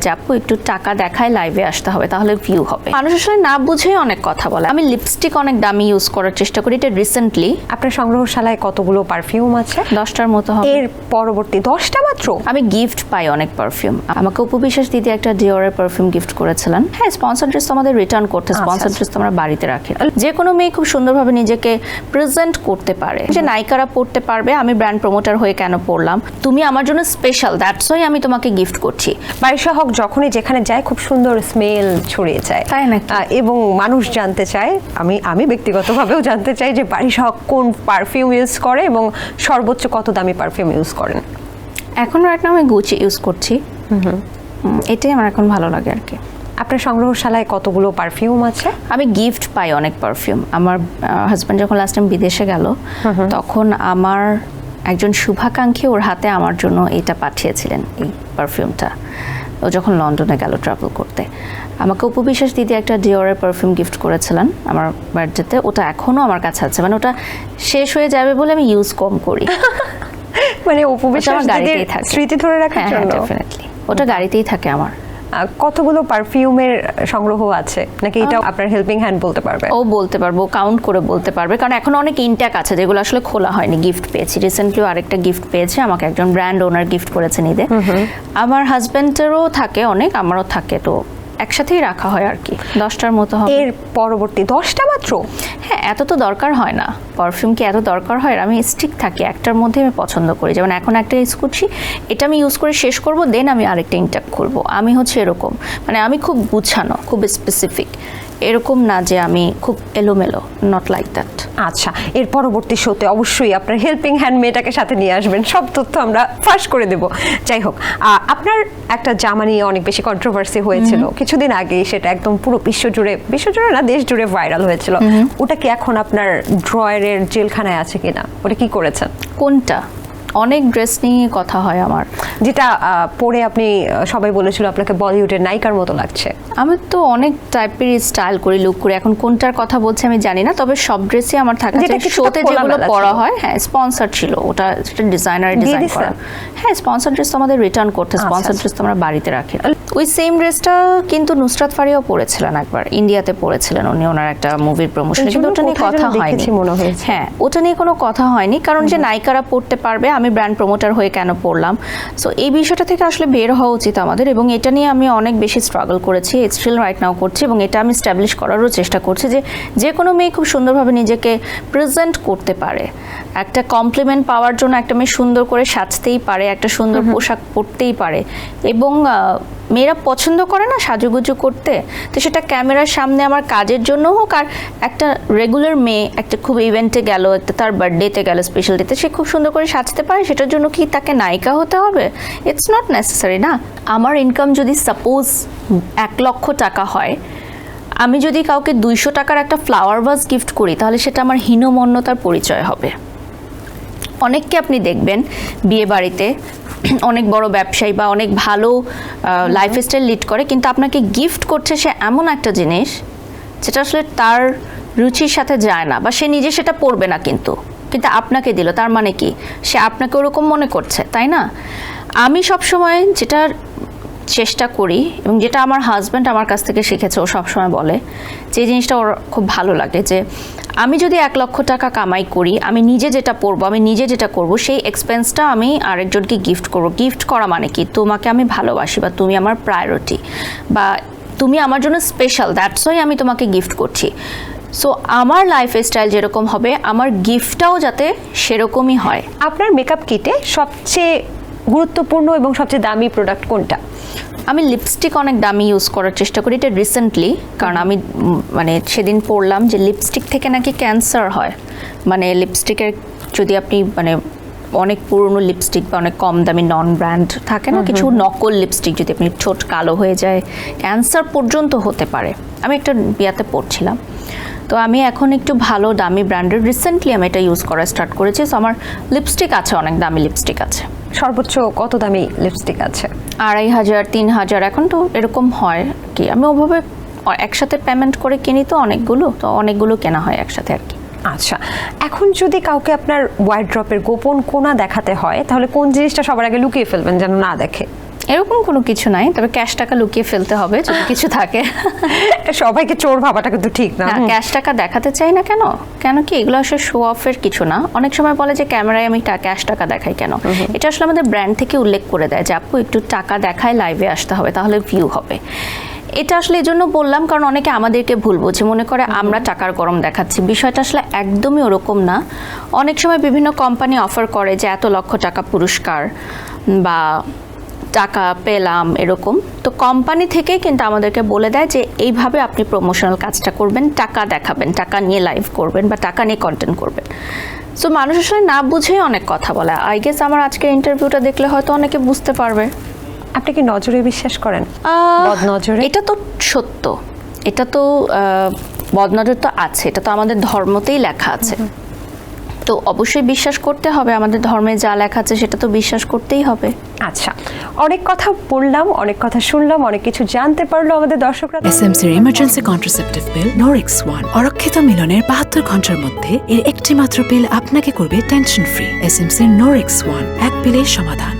যে আপু একটু টাকা দেখায় লাইভে আসতে হবে, তাহলে ভিউ হবে। মানুষ আসলে না বুঝেই অনেক কথা বলে। আমি লিপস্টিক অনেক দামি ইউজ করার চেষ্টা করি, এটা রিসেন্টলি। আপনার সংগ্রহশালায় কতগুলো পারফিউম আছে? 10টার মতো হবে। এর পরবর্তী 10টা মাত্র? আমি গিফট পাই অনেক পারফিউম। আমাকে উপবিশ্বাস দিদি একটা ডিওরের পারফিউম গিফট করেছিলেন। হ্যাঁ, স্পন্সর ড্রেস তো আমাদের রিটার্ন করতে, স্পন্সর ড্রেস তো আমরা বাড়িতে রাখি। যে কোনো মেয়ে খুব সুন্দরভাবে নিজেকে প্রেজেন্ট করতে পারে, যে নায়িকারা পড়তে পারবে। আমি ব্র্যান্ড প্রমোটার হয়ে কেন পড়লাম, তুমি আমার জন্য স্পেশাল, দ্যাটস ওয়াই আমি তোমাকে গিফট করছি। বারিশা হক যখনই যেখানে যায় খুব সুন্দর স্মেল ছড়িয়ে যায়, তাই না? এবং মানুষ জানতে চায়, আমি ব্যক্তিগতভাবেও জানতে চাই যে বারিশা হক কোন পারফিউম ইউজ করে এবং সর্বোচ্চ কত দামি পারফিউম ইউজ করেন। এখন রাইট নাও আমি গুচি ইউজ করছি। এটাই আমার এখন ভালো লাগে আর কি। আপনার সংগ্রহশালায় কতগুলো পারফিউম আছে? আমি গিফট পাই অনেক পারফিউম। আমার হাজব্যান্ড যখন লাস্ট টাইম বিদেশে গেল, তখন আমার একজন শুভাকাঙ্ক্ষী ওর হাতে আমার জন্য এটা পাঠিয়েছিলেন, এই পারফিউমটা। ও যখন লন্ডনে গেল ট্রাভেল করতে, আমাকে উপবিশ্বাস দিদি একটা ডিওরের পারফিউম গিফট করেছিলেন আমার বার্থডেতে। ওটা এখনও আমার কাছে আছে, মানে ওটা শেষ হয়ে যাবে বলে আমি ইউজ কম করি। মানে উপবিশ্বাস দিদির স্মৃতি ধরে রাখার জন্য? ডেফিনেটলি, ওটা গাড়িতেই থাকে আমার। কতগুলো পারফিউমের সংগ্রহ আছে, নাকি এটা আপনার হেল্পিং হ্যান্ড বলতে পারবে? ও বলতে পারবো, কাউন্ট করে বলতে পারবে, কারণ এখন অনেক ইনট্যাক আছে যেগুলো আসলে খোলা হয়নি। গিফট পেয়েছি রিসেন্টলিও, আরেকটা গিফট পেয়েছে আমাকে একজন ব্র্যান্ড ওনার গিফট করেছেন ঈদে। আমার হাজব্যান্ডেরও থাকে অনেক, আমারও থাকে, তো একসাথেই রাখা হয় আর কি। 10টার মতো হবে। এর পরবর্তী 10টা মাত্র? হ্যাঁ, এত তো দরকার হয় না। পারফিউম কি এত দরকার হয়? আমি স্টিক থাকি, একটার মধ্যে আমি পছন্দ করি। যেমন এখন একটা ইউজ করছি, এটা আমি ইউজ করে শেষ করব, দেন আমি আরেকটা ইনটেক খুলবো। আমি হচ্ছে এরকম, মানে আমি খুব গুছানো, খুব স্পেসিফিক, এরকম না যে আমি খুব এলোমেলো, নট লাইক দ্যাট। আচ্ছা, এর পরবর্তী শোতে অবশ্যই আপনার হেল্পিং হ্যান্ড মেয়েটাকে সাথে নিয়ে আসবেন, সব তথ্য আমরা ফাঁস করে দেব। যাই হোক, আপনার একটা জামা নিয়ে অনেক বেশি কন্ট্রোভার্সি হয়েছিল কিছুদিন আগে, সেটা একদম পুরো বিশ্বজুড়ে না, দেশ জুড়ে ভাইরাল হয়েছিল। ওটা কি এখন আপনার ড্রয়ারের জেলখানায় আছে কিনা? ওটা কি করেছেন? কোনটা? অনেক ড্রেস নিয়ে কথা হয় আমার, যেটা পরে আপনি সবাই বলেছিল আপনাকে বলিউডের নায়িকার মতো লাগছে। আমি তো অনেক টাইপের স্টাইল করি, লুক করি। এখন কোনটার কথা বলছে আমি জানি না, তবে সব ড্রেসই আমার থাকে। শোতে যেগুলো পরা হয়, হ্যাঁ স্পন্সর ছিল, ওটা ডিজাইনার ডিজাইন করা। হ্যাঁ, স্পন্সর ড্রেস তো আমাদের রিটার্ন করতে, স্পন্সর ড্রেস তো আমরা বাড়িতে রাখি। ওই সেম ড্রেসটা কিন্তু নুসরাত ফারিয়াও পরেছিলেন একবার, ইন্ডিয়াতে পরেছিলেন উনি, ওনার একটা মুভির প্রমোশনে, কিন্তু ওটা নিয়ে কথা হয়নি। হ্যাঁ, ওটা নিয়ে কোনো কথা হয়নি, কারণ যে নায়িকারা পড়তে পারবে, আমি ব্র্যান্ড প্রমোটার হয়ে কেন পড়লাম। সো এই বিষয়টা থেকে আসলে বের হওয়া উচিত আমাদের, এবং এটা নিয়ে আমি অনেক বেশি স্ট্রাগল করেছি, স্টিল রাইট নাও করছি, এবং এটা আমি স্ট্যাবলিশ করারও চেষ্টা করছি যে যে কোনো মেয়ে খুব সুন্দরভাবে নিজেকে প্রেজেন্ট করতে পারে। একটা কমপ্লিমেন্ট পাওয়ার জন্য একটা মেয়ে সুন্দর করে সাজতেই পারে, একটা সুন্দর পোশাক পরতেই পারে, এবং মেয়েরা পছন্দ করে না সাজুগুজু করতে। তো সেটা ক্যামেরার সামনে আমার কাজের জন্য হোক, আর একটা রেগুলার মেয়ে একটা খুব ইভেন্টে গেল, একটা তার বার্থডেতে গেল, স্পেশাল ডেতে, সে খুব সুন্দর করে সাজতে পারে, সেটার জন্য কি তাকে নায়িকা হতে হবে? ইটস নট নেসেসারি না। আমার ইনকাম যদি সাপোজ 1 লক্ষ টাকা হয়, আমি যদি কাউকে 200 টাকার একটা ফ্লাওয়ার ভাস গিফট করি, তাহলে সেটা আমার হীনমন্যতার পরিচয় হবে। অনেককে আপনি দেখবেন বিয়ে বাড়িতে অনেক বড় ব্যবসায়ী বা অনেক ভালো লাইফস্টাইল লিড করে, কিন্তু আপনাকে গিফট করছে সে এমন একটা জিনিস যেটা আসলে তার রুচির সাথে যায় না, বা সে নিজে সেটা পড়বে না, কিন্তু আপনাকে দিল, তার মানে কি সে আপনাকে ওরকম মনে করছে, তাই না? আমি সবসময় যেটা চেষ্টা করি, এবং যেটা আমার হাজব্যান্ড আমার কাছ থেকে শিখেছে, ও সবসময় বলে যে জিনিসটা ওর খুব ভালো লাগে, যে আমি যদি 1 লক্ষ টাকা কামাই করি, আমি নিজে যেটা পরবো, আমি নিজে যেটা করব, সেই এক্সপেন্সটা আমি আরেকজনকে গিফট করব। গিফট করা মানে কি, তোমাকে আমি ভালোবাসি, বা তুমি আমার প্রায়োরিটি, বা তুমি আমার জন্য স্পেশাল, দ্যাটস ওয়াই আমি তোমাকে গিফট করছি। সো আমার লাইফস্টাইল যেরকম হবে, আমার গিফটটাও যাতে সেরকমই হয়। আপনার মেকআপ কিটে সবচেয়ে গুরুত্বপূর্ণ এবং সবচেয়ে দামি প্রোডাক্ট কোনটা? আমি লিপস্টিক অনেক দামি ইউজ করার চেষ্টা করি, এটা রিসেন্টলি, কারণ আমি মানে সেদিন পড়লাম যে লিপস্টিক থেকে নাকি ক্যান্সার হয়। মানে লিপস্টিকের যদি আপনি মানে অনেক পুরনো লিপস্টিক বা অনেক কম দামি নন ব্র্যান্ড থাকে না, কিছু নকল লিপস্টিক, যদি আপনি ঠোঁট কালো হয়ে যায়, ক্যান্সার পর্যন্ত হতে পারে। আমি একটা বিয়াতে পড়ছিলাম, তো আমি এখন একটু ভালো দামি ব্র্যান্ডের রিসেন্টলি আমি এটা ইউজ করা স্টার্ট করেছি। সো আমার লিপস্টিক আছে, অনেক দামি লিপস্টিক আছে। সর্বোচ্চ কত দামি লিপস্টিক আছে? 2500, 3000, এখন তো এরকম হয় কি। আমি ওভাবে একসাথে পেমেন্ট করে কিনি, তো অনেকগুলো কেনা হয় একসাথে আর কি। আচ্ছা, এখন যদি কাউকে আপনার ওয়ার্ড্রপের গোপন কোণা দেখাতে হয়, তাহলে কোন জিনিসটা সবার আগে লুকিয়ে ফেলবেন যেন না দেখে? এরকম কোনো কিছু নাই, তবে ক্যাশ টাকা লুকিয়ে ফেলতে হবে যদি কিছু থাকে। সবাইকে চোর ভাবাটা কিন্তু ঠিক না। ক্যাশ টাকা দেখাতে চাই না কেন, কেন কি এগুলো আসলে শো অফের কিছু না। অনেক সময় বলে যে ক্যামেরায় আমি ক্যাশ টাকা দেখাই কেন, এটা আসলে আমাদের ব্র্যান্ড থেকে উল্লেখ করে দেয় যে আপু একটু টাকা দেখায় লাইভে আসতে হবে, তাহলে ভিউ হবে। এটা আসলে এই জন্য বললাম কারণ অনেকে আমাদেরকে ভুল বোঝে, মনে করে আমরা টাকার গরম দেখাচ্ছি। বিষয়টা আসলে একদমই ওরকম না। অনেক সময় বিভিন্ন কোম্পানি অফার করে যে এত লক্ষ টাকা পুরস্কার বা টাকা পেলাম এরকম, তো কোম্পানি থেকেই কিন্তু আমাদেরকে বলে দেয় যে এইভাবে আপনি প্রমোশনাল কাজটা করবেন, টাকা দেখাবেন, টাকা নিয়ে লাইভ করবেন বা টাকা নিয়ে কন্টেন্ট করবেন। সো মানুষ আসলে না বুঝেই অনেক কথা বলে। আই গেস আমার আজকের ইন্টারভিউটা দেখলে হয়তো অনেকে বুঝতে পারবে। আপনি কি নজরে বিশ্বাস করেন? বদনজরে? এটা তো সত্য, এটা তো বদনজর তো আছে, এটা তো আমাদের ধর্মতেই লেখা আছে। তো অবশ্যই বিশ্বাস করতে হবে, আমাদের ধর্মে যা লেখা আছে সেটা তো বিশ্বাস করতেই হবে। আচ্ছা, অনেক কথা বললাম, অনেক কথা শুনলাম, অনেক কিছু জানতে পারলো আমাদের দর্শকরা। এসএমসির ইমার্জেন্সি কন্ট্রাসেপটিভ পিল নোরেক্স ওয়ান অরক্ষিত মিলনের 72 ঘন্টার মধ্যে এর একটি মাত্র পিল আপনাকে করবে টেনশন ফ্রি। এসএমসির নোরেক্স ওয়ান, এক পিলের সমাধান।